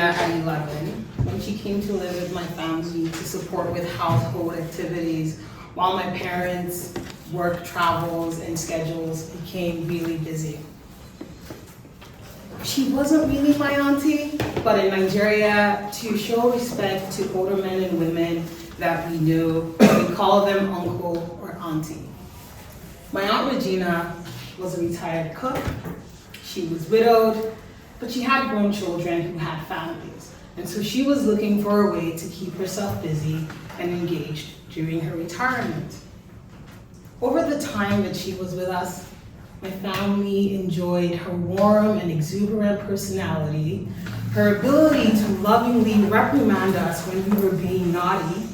at 11 when she came to live with my family to support with household activities while my parents' work travels and schedules became really busy. She wasn't really my auntie, but in Nigeria, to show respect to older men and women that we knew, we call them uncle or auntie. My Aunt Regina was a retired cook. She was widowed, but she had grown children who had families. And so she was looking for a way to keep herself busy and engaged during her retirement. Over the time that she was with us, my family enjoyed her warm and exuberant personality, her ability to lovingly reprimand us when we were being naughty,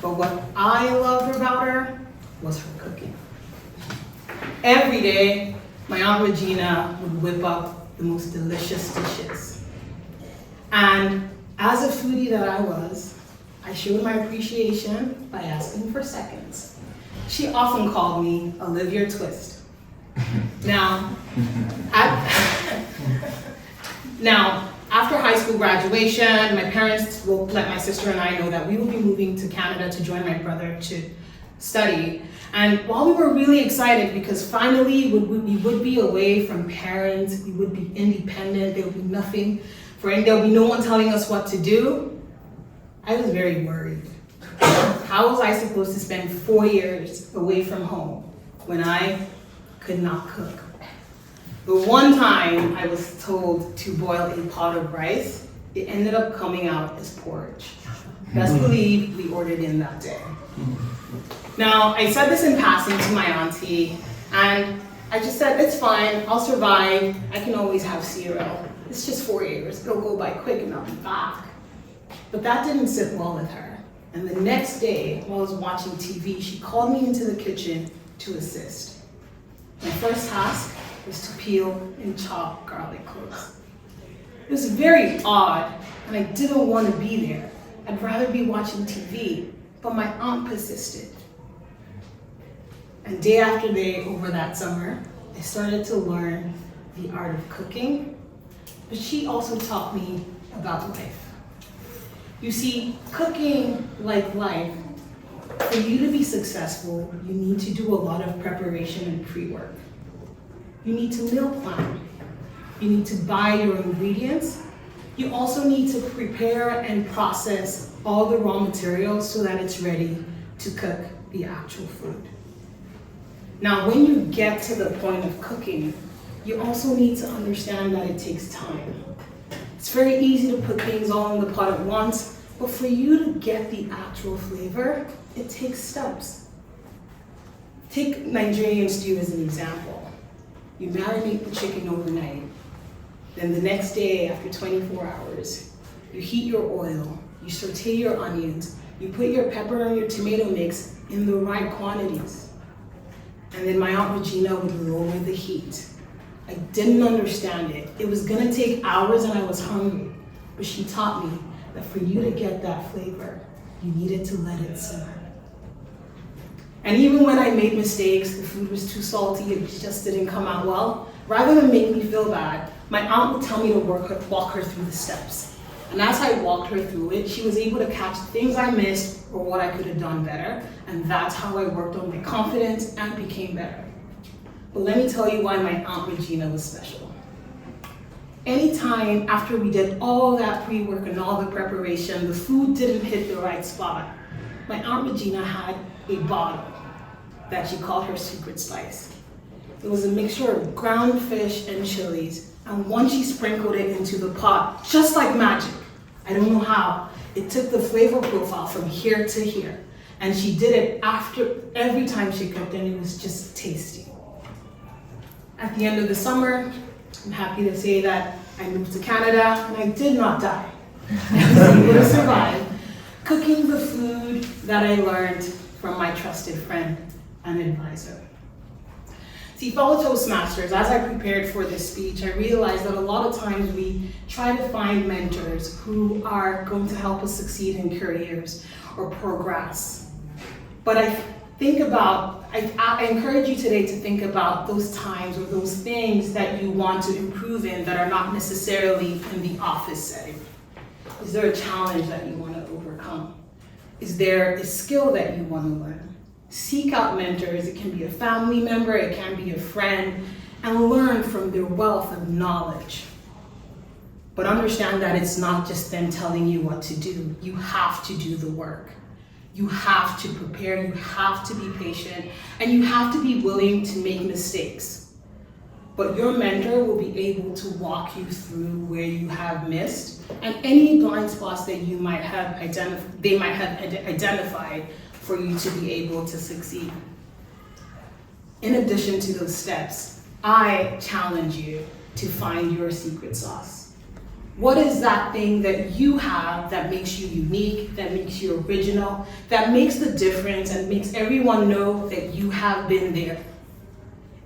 but what I loved about her was her cooking. Every day, my Aunt Regina would whip up the most delicious dishes. And as a foodie that I was, I showed my appreciation by asking for seconds. She often called me Olivia Twist. Now, after high school graduation, my parents will let my sister and I know that we will be moving to Canada to join my brother to study. And while we were really excited because finally we would be away from parents, we would be independent, there would be nothing, there would be no one telling us what to do, I was very worried. How was I supposed to spend 4 years away from home when I could not cook? The one time I was told to boil a pot of rice, it ended up coming out as porridge. Best believe we ordered in that day. Now, I said this in passing to my auntie, and I just said, it's fine, I'll survive, I can always have cereal. It's just 4 years, it'll go by quick and I'll be back. But that didn't sit well with her. And the next day, while I was watching TV, she called me into the kitchen to assist. My first task was to peel and chop garlic cloves. It was very odd, and I didn't want to be there. I'd rather be watching TV, but my aunt persisted. And day after day over that summer, I started to learn the art of cooking, but she also taught me about life. You see, cooking, like life, for you to be successful, you need to do a lot of preparation and pre-work. You need to meal plan. You need to buy your ingredients. You also need to prepare and process all the raw materials so that it's ready to cook the actual food. Now, when you get to the point of cooking, you also need to understand that it takes time. It's very easy to put things all in the pot at once, but for you to get the actual flavor, it takes steps. Take Nigerian stew as an example. You marinate the chicken overnight. Then the next day, after 24 hours, you heat your oil, you saute your onions, you put your pepper and your tomato mix in the right quantities. And then my Aunt Regina would lower the heat. I didn't understand it. It was gonna take hours and I was hungry. But she taught me that for you to get that flavor, you needed to let it simmer. And even when I made mistakes, the food was too salty, it just didn't come out well, rather than make me feel bad, my aunt would tell me to walk her through the steps. And as I walked her through it, she was able to catch things I missed or what I could have done better. And that's how I worked on my confidence and became better. But let me tell you why my Aunt Regina was special. Anytime after we did all that pre-work and all the preparation, the food didn't hit the right spot, my Aunt Regina had a bottle that she called her secret spice. It was a mixture of ground fish and chilies, and once she sprinkled it into the pot, just like magic, I don't know how, it took the flavor profile from here to here. And she did it after every time she cooked, and it was just tasty. At the end of the summer, I'm happy to say that I moved to Canada and I did not die. I was able to survive cooking the food that I learned from my trusted friend and advisor. See, fellow Toastmasters, as I prepared for this speech, I realized that a lot of times we try to find mentors who are going to help us succeed in careers or progress. But I encourage you today to think about those times or those things that you want to improve in that are not necessarily in the office setting. Is there a challenge that you want to overcome? Is there a skill that you want to learn? Seek out mentors. It can be a family member, it can be a friend, and learn from their wealth of knowledge. But understand that it's not just them telling you what to do. You have to do the work. You have to prepare, you have to be patient, and you have to be willing to make mistakes. But your mentor will be able to walk you through where you have missed and any blind spots that you might have identified for you to be able to succeed. In addition to those steps, I challenge you to find your secret sauce. What is that thing that you have that makes you unique, that makes you original, that makes the difference and makes everyone know that you have been there?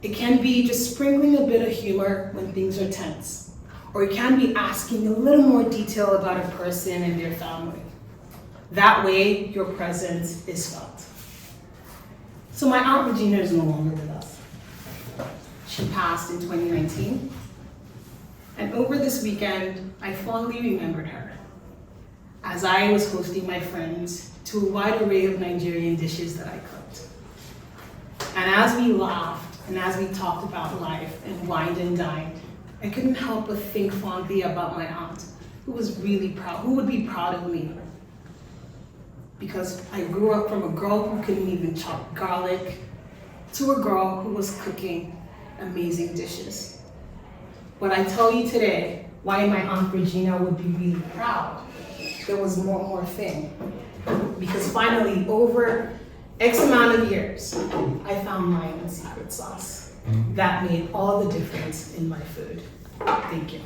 It can be just sprinkling a bit of humor when things are tense, or it can be asking a little more detail about a person and their family. That way, your presence is felt. So my Aunt Regina is no longer with us. She passed in 2019. And over this weekend, I fondly remembered her as I was hosting my friends to a wide array of Nigerian dishes that I cooked. And as we laughed and as we talked about life and wined and dined, I couldn't help but think fondly about my aunt, who was really proud, who would be proud of me. Because I grew up from a girl who couldn't even chop garlic to a girl who was cooking amazing dishes. But I tell you today why my Aunt Regina would be really proud. There was one more thing. Because finally, over X amount of years, I found my own secret sauce that made all the difference in my food. Thank you.